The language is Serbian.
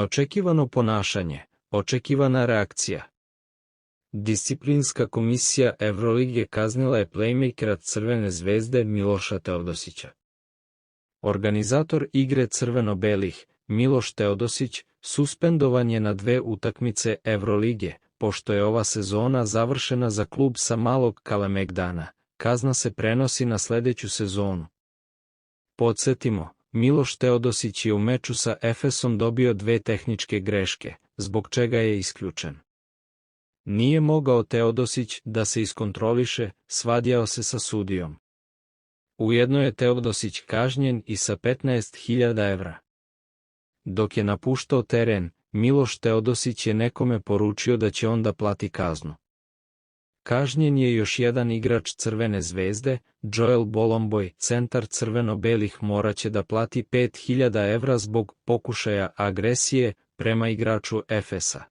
Neočekivano ponašanje, očekivana reakcija. Disciplinska komisija Evrolige kaznila je playmakera Crvene zvezde Miloša Teodosića. Organizator igre crveno-belih, Miloš Teodosić, suspendovan je na 2 utakmice Evrolige, pošto je ova sezona završena za klub sa Malog Kalemegdana. Kazna se prenosi na sledeću sezonu. Podsjetimo, Miloš Teodosić je u meču sa Efesom dobio 2 tehničke greške, zbog čega je isključen. Nije mogao Teodosić da se iskontroliše, svadjao se sa sudijom. Ujedno je Teodosić kažnjen i sa 15.000 evra. Dok je napuštao teren, Miloš Teodosić je nekome poručio da će on da plati kaznu. Kažnjen je još jedan igrač Crvene zvezde, Joel Bolomboy, centar crveno-belih moraće da plati 5.000 evra zbog pokušaja agresije prema igraču Efesa.